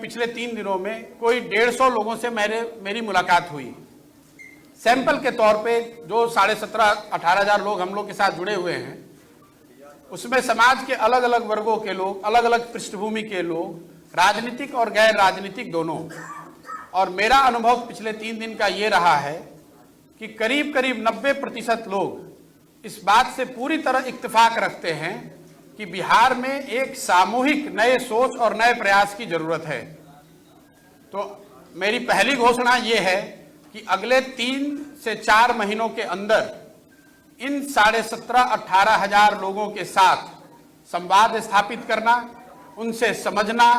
पिछले 3 दिनों में कोई 150 लोगों से मेरी मुलाकात हुई। सैंपल के तौर पे जो 17,500-18,000 लोग हम लोग के साथ जुड़े हुए हैं, उसमें समाज के अलग अलग वर्गों के लोग, अलग अलग पृष्ठभूमि के लोग, राजनीतिक और गैर राजनीतिक दोनों। और मेरा अनुभव पिछले 3 दिन का ये रहा है कि करीब करीब 90% लोग इस बात से पूरी तरह इत्तेफाक रखते हैं कि बिहार में एक सामूहिक नए सोच और नए प्रयास की जरूरत है। तो मेरी पहली घोषणा ये है कि अगले 3 से 4 महीनों के अंदर इन 17,500-18,000 लोगों के साथ संवाद स्थापित करना, उनसे समझना,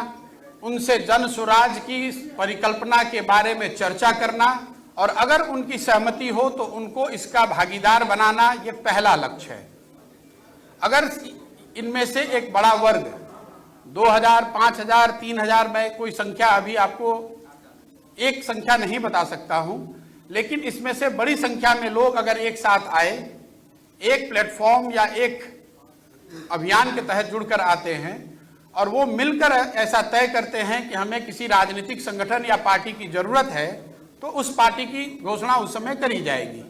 उनसे जन स्वराज की परिकल्पना के बारे में चर्चा करना और अगर उनकी सहमति हो तो उनको इसका भागीदार बनाना, ये पहला लक्ष्य है। अगर इनमें से एक बड़ा वर्ग 2,000, 5,000, 3,000, मैं कोई संख्या अभी आपको एक संख्या नहीं बता सकता हूं, लेकिन इसमें से बड़ी संख्या में लोग अगर एक साथ आए, एक प्लेटफॉर्म या एक अभियान के तहत जुड़कर आते हैं और वो मिलकर ऐसा तय करते हैं कि हमें किसी राजनीतिक संगठन या पार्टी की जरूरत है, तो उस पार्टी की घोषणा उस समय करी जाएगी।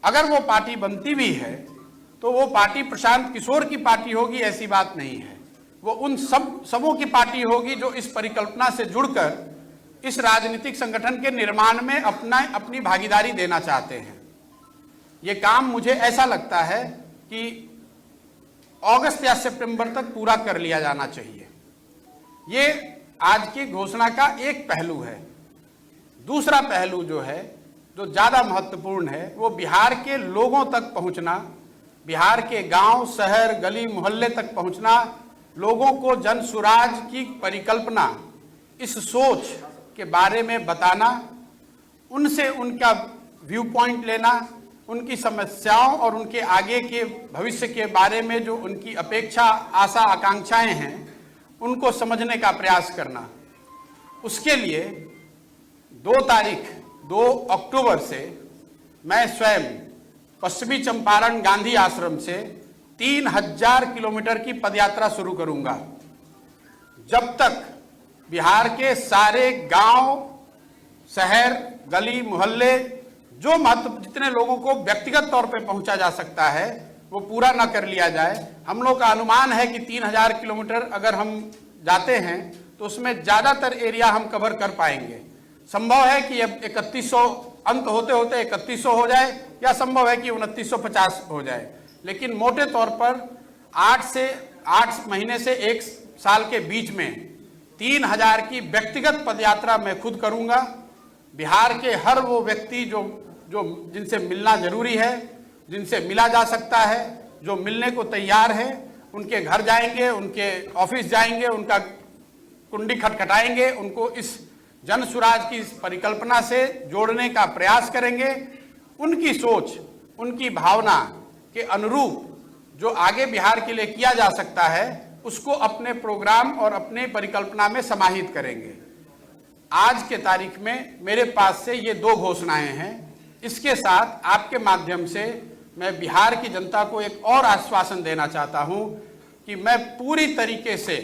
अगर वो पार्टी बनती भी है तो वो पार्टी प्रशांत किशोर की पार्टी होगी, ऐसी बात नहीं है। वो उन सबों की पार्टी होगी जो इस परिकल्पना से जुड़कर इस राजनीतिक संगठन के निर्माण में अपनी भागीदारी देना चाहते हैं। ये काम मुझे ऐसा लगता है कि अगस्त या सितंबर तक पूरा कर लिया जाना चाहिए। ये आज की घोषणा का एक पहलू है। दूसरा पहलू जो है, जो ज्यादा महत्वपूर्ण है, वो बिहार के लोगों तक पहुंचना, बिहार के गांव, शहर, गली, मोहल्ले तक पहुंचना, लोगों को जन स्वराज की परिकल्पना, इस सोच के बारे में बताना, उनसे उनका व्यू पॉइंट लेना, उनकी समस्याओं और उनके आगे के भविष्य के बारे में जो उनकी अपेक्षा, आशा, आकांक्षाएं हैं, उनको समझने का प्रयास करना। उसके लिए 2 अक्टूबर से मैं स्वयं पश्चिमी चंपारण गांधी आश्रम से 3,000 किलोमीटर की पदयात्रा शुरू करूंगा। जब तक बिहार के सारे गांव, शहर, गली, मोहल्ले, जो जितने लोगों को व्यक्तिगत तौर पे पहुंचा जा सकता है, वो पूरा ना कर लिया जाए। हम लोग का अनुमान है कि 3,000 किलोमीटर अगर हम जाते हैं तो उसमें ज्यादातर एरिया हम कवर कर पाएंगे। संभव है कि अब 3100 अंत होते होते 3100 हो जाए, या संभव है कि 2950 हो जाए, लेकिन मोटे तौर पर 8 महीने से 1 साल के बीच में 3,000 की व्यक्तिगत पदयात्रा मैं खुद करूंगा। बिहार के हर वो व्यक्ति जो जिनसे मिलना जरूरी है, जिनसे मिला जा सकता है, जो मिलने को तैयार है, उनके घर जाएंगे, उनके ऑफिस जाएंगे, उनका कुंडी खटखटाएंगे, उनको इस जन स्वराज की इस परिकल्पना से जोड़ने का प्रयास करेंगे। उनकी सोच, उनकी भावना के अनुरूप जो आगे बिहार के लिए किया जा सकता है, उसको अपने प्रोग्राम और अपने परिकल्पना में समाहित करेंगे। आज के तारीख में मेरे पास से ये 2 घोषणाएं हैं। इसके साथ आपके माध्यम से मैं बिहार की जनता को एक और आश्वासन देना चाहता हूं कि मैं पूरी तरीके से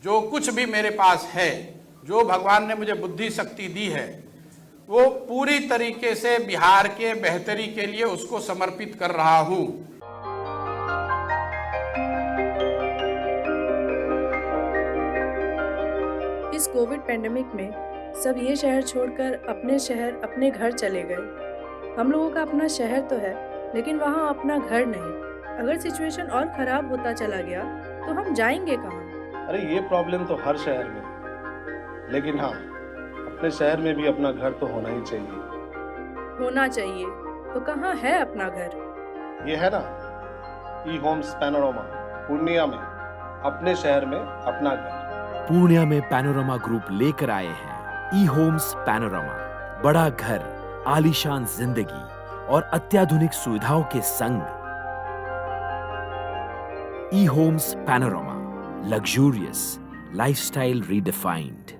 जो कुछ भी मेरे पास है, जो भगवान ने मुझे बुद्धि शक्ति दी है, वो पूरी तरीके से बिहार के बेहतरी के लिए उसको समर्पित कर रहा हूं। इस कोविड पेंडेमिक में सब ये शहर छोड़कर अपने शहर, अपने घर चले गए। हम लोगों का अपना शहर तो है, लेकिन वहाँ अपना घर नहीं। अगर सिचुएशन और खराब होता चला गया तो हम जाएंगे कहाँ? अरे ये प्रॉब्लम तो हर शहर में है, लेकिन हाँ, अपने शहर में भी अपना घर तो होना ही चाहिए। होना चाहिए तो कहाँ है अपना घर? ये है ना, ई-होम्स पैनोरमा, पूर्णिया में, अपने शहर में अपना घर। पूर्णिया में पैनोरमा ग्रुप लेकर आए हैं ई-होम्स पैनोरमा। बड़ा घर, आलीशान जिंदगी और अत्याधुनिक सुविधाओं के संग। ई-होम्स पैनोरमा, लग्जूरियस लाइफस्टाइल रीडिफाइंड।